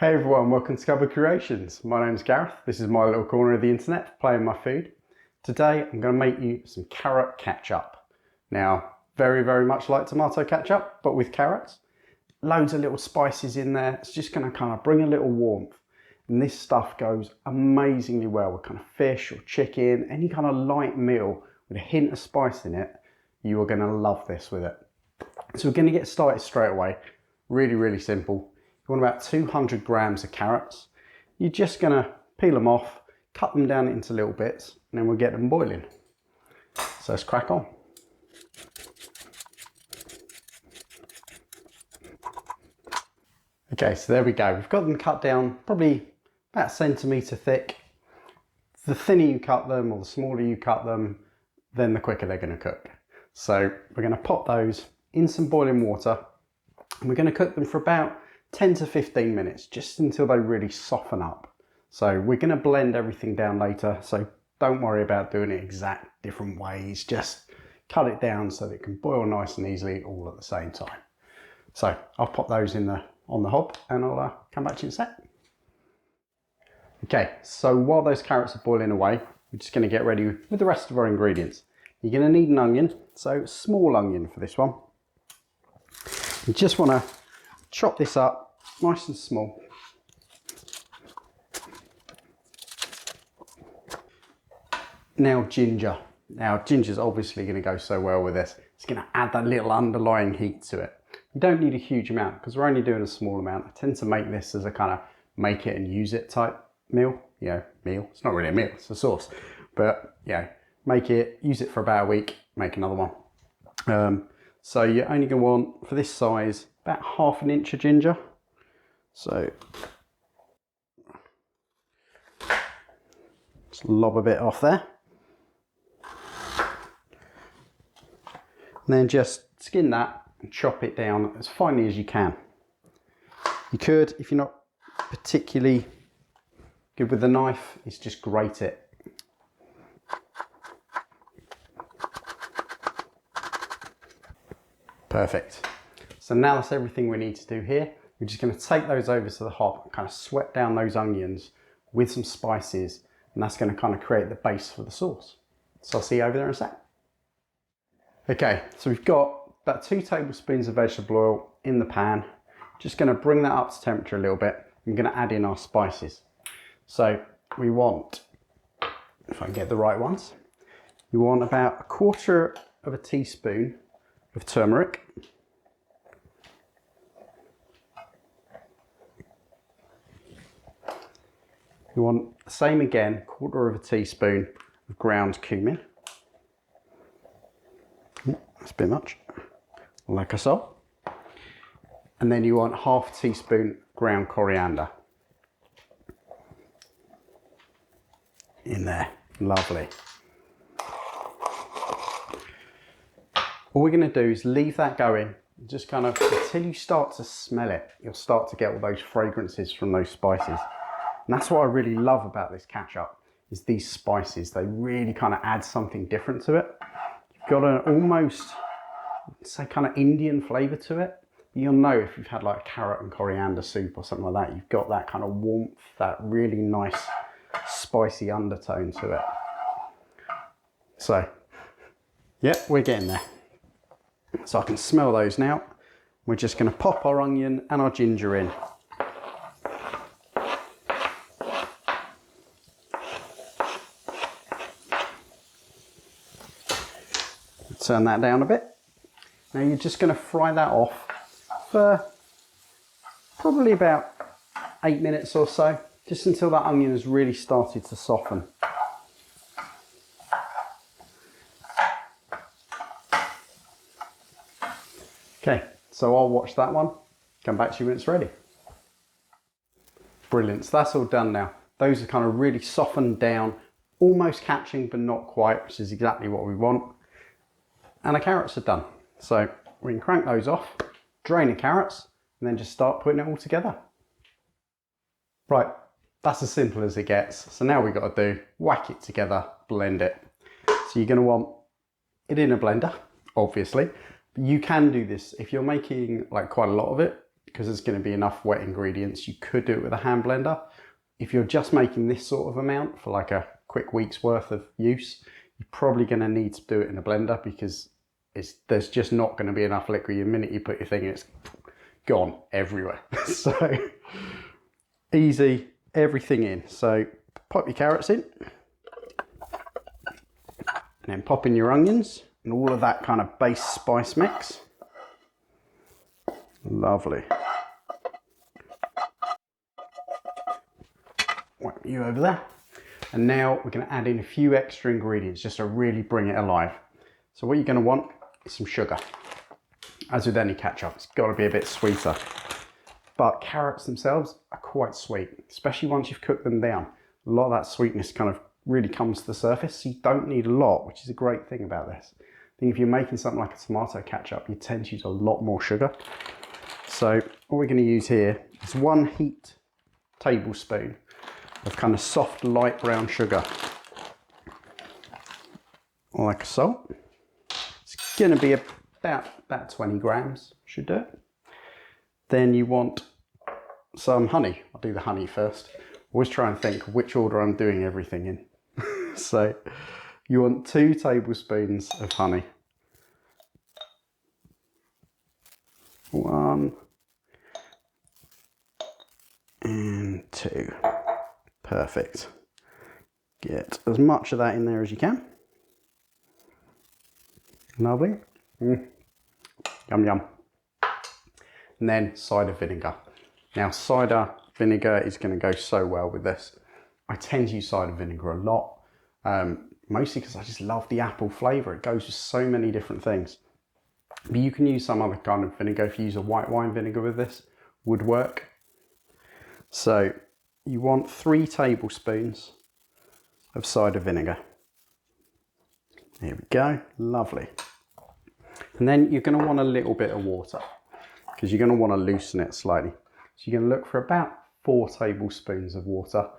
Hey everyone, welcome to Cupboard Creations. My name's Gareth. This is my little corner of the internet for playing my food. Today I'm going to make you some carrot ketchup. Now, very much like tomato ketchup, but with carrots. Loads of little spices in there. It's just going to kind of bring a little warmth. And this stuff goes amazingly well with kind of fish or chicken, any kind of light meal with a hint of spice in it. You are going to love this with it. So we're going to get started straight away. Really simple. You want about 200 grams of carrots. You're just going to peel them off, cut them down into little bits, and then we'll get them boiling. So let's crack on. Okay, so there we go. We've got them cut down probably about a centimetre thick. The thinner you cut them or the smaller you cut them, then the quicker they're going to cook. So we're going to pop those in some boiling water and we're going to cook them for about 10 to 15 minutes, just until they really soften up. So we're going to blend everything down later, so don't worry about doing it exact different ways. Just cut it down so that it can boil nice and easily all at the same time. So I'll pop those in on the hob and I'll come back to you in a sec. Okay, so while those carrots are boiling away, we're just going to get ready with the rest of our ingredients. You're going to need an onion, so a small onion for this one. You just want to chop this up nice and small. Now ginger. Now ginger's obviously going to go so well with this. It's going to add that little underlying heat to it. You don't need a huge amount because we're only doing a small amount. I tend to make this as a kind of make it and use it type meal. Meal. It's not really a meal, it's a sauce. But make it, use it for about a week, make another one. So you're only going to want, for this size, about ½ an inch of ginger. So just lob a bit off there. And then just skin that and chop it down as finely as you can. You could, if you're not particularly good with the knife, is just grate it. Perfect. So now that's everything we need to do here. We're just going to take those over to the hob and kind of sweat down those onions with some spices, and that's going to kind of create the base for the sauce. So I'll see you over there in a sec. Okay, so we've got about 2 tablespoons of vegetable oil in the pan. Just going to bring that up to temperature a little bit. I'm going to add in our spices. So we want, if I can get the right ones, you want about 1/4 of a teaspoon of turmeric. You want the same again, 1/4 of a teaspoon of ground cumin. That's a bit much, like so. And then you want ½ teaspoon ground coriander. In there, lovely. All we're going to do is leave that going, just kind of until you start to smell it. You'll start to get all those fragrances from those spices. And that's what I really love about this ketchup, is these spices. They really kind of add something different to it. You've got an almost, say, kind of Indian flavour to it. You'll know if you've had like a carrot and coriander soup or something like that, you've got that kind of warmth, that really nice spicy undertone to it. So, yep, we're getting there. So I can smell those now. We're just going to pop our onion and our ginger in. Turn that down a bit. Now you're just going to fry that off for probably about 8 minutes or so, just until that onion has really started to soften. Okay, so I'll watch that one, come back to you when it's ready. Brilliant, so that's all done now. Those are kind of really softened down, almost catching but not quite, which is exactly what we want. And the carrots are done. So we can crank those off, drain the carrots, and then just start putting it all together. Right, that's as simple as it gets. So now we've got to do, whack it together, blend it. So you're going to want it in a blender, obviously. But you can do this if you're making like quite a lot of it. because there's going to be enough wet ingredients, you could do it with a hand blender. If you're just making this sort of amount for like a quick week's worth of use, you're probably going to need to do it in a blender because there's just not going to be enough liquid. The minute you put your thing in, it's gone everywhere. So easy, everything in. So pop your carrots in, and then pop in your onions and all of that kind of base spice mix. Lovely. Whack you over there. And now we're going to add in a few extra ingredients just to really bring it alive. So what you're going to want is some sugar. As with any ketchup, it's got to be a bit sweeter. But carrots themselves are quite sweet, especially once you've cooked them down. A lot of that sweetness kind of really comes to the surface, so you don't need a lot, which is a great thing about this. I think if you're making something like a tomato ketchup, you tend to use a lot more sugar. So what we're going to use here is 1 heaped tablespoon of kind of soft light brown sugar, like so. It's going to be about 20 grams, should do it. Then you want some honey. I'll do the honey first. Always try and think which order I'm doing everything in. So you want 2 tablespoons of honey. 1 and 2. Perfect. Get as much of that in there as you can. Lovely. Yum yum. And then cider vinegar. Now cider vinegar is going to go so well with this. I tend to use cider vinegar a lot, mostly because I just love the apple flavour. It goes with so many different things. But you can use some other kind of vinegar. If you use a white wine vinegar with this, would work. So you want 3 tablespoons of cider vinegar. There we go, lovely. And then you're going to want a little bit of water because you're going to want to loosen it slightly. So you're going to look for about 4 tablespoons of water.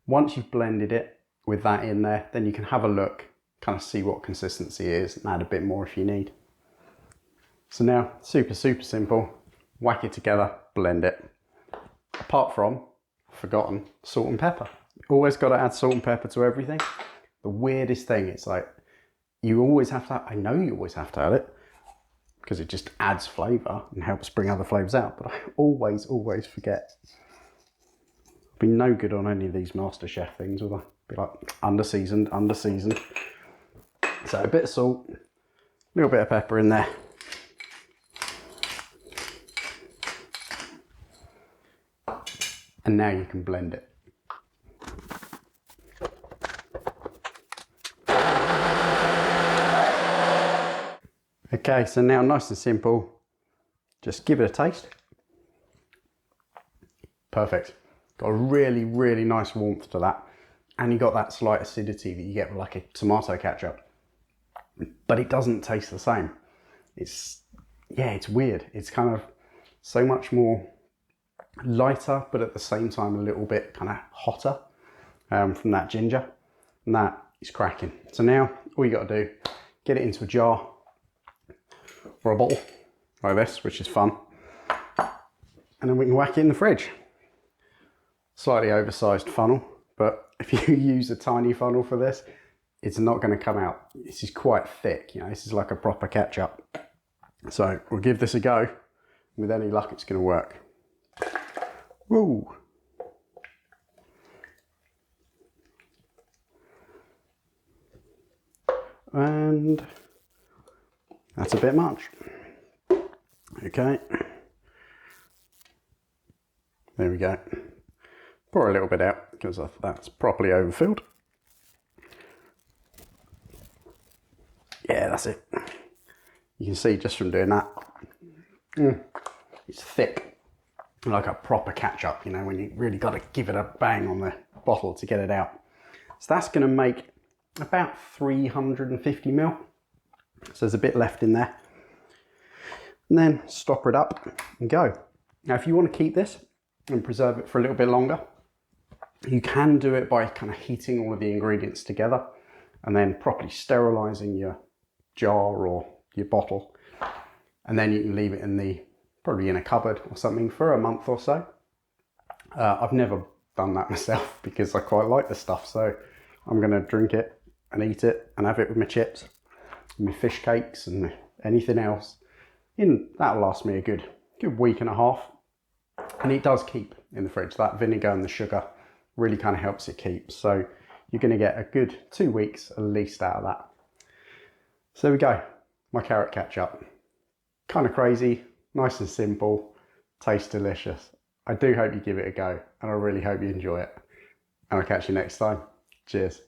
Once you've blended it with that in there, then you can have a look, kind of see what consistency it is and add a bit more if you need. So now, super simple. Whack it together, blend it. Apart from, forgotten, salt and pepper. Always got to add salt and pepper to everything. The weirdest thing, it's like, you always have to, I know you always have to add it, because it just adds flavour and helps bring other flavours out, but I always forget. I'd be no good on any of these MasterChef things, would I? Be like, under-seasoned. So a bit of salt, a little bit of pepper in there. And now you can blend it. Okay, so now nice and simple, just give it a taste. Perfect. Got a really nice warmth to that. And you got that slight acidity that you get with like a tomato ketchup. But it doesn't taste the same. It's weird. It's kind of so much more lighter, but at the same time a little bit kind of hotter from that ginger. And that is cracking. So now all you got to do, get it into a jar or a bottle like this, which is fun, and then we can whack it in the fridge. Slightly oversized funnel, but if you use a tiny funnel for this, it's not going to come out. This is quite thick, you know, this is like a proper ketchup. So we'll give this a go. With any luck, it's going to work. Woo! And that's a bit much. Okay. There we go. Pour a little bit out because that's properly overfilled. Yeah, that's it. You can see just from doing that, it's thick, like a proper ketchup, you know, when you really got to give it a bang on the bottle to get it out. So that's going to make about 350 ml. So there's a bit left in there. And then stopper it up and go. Now, if you want to keep this and preserve it for a little bit longer, you can do it by kind of heating all of the ingredients together and then properly sterilizing your jar or your bottle. And then you can leave it in the probably in a cupboard or something for a month or so. I've never done that myself because I quite like the stuff, so I'm going to drink it and eat it and have it with my chips, my fish cakes and anything else. That'll last me a good week and a half, and it does keep in the fridge. That vinegar and the sugar really kind of helps it keep, so you're going to get a good 2 weeks at least out of that. So there we go, my carrot ketchup. Kind of crazy, nice and simple, tastes delicious. I do hope you give it a go, and I really hope you enjoy it. And I'll catch you next time. Cheers.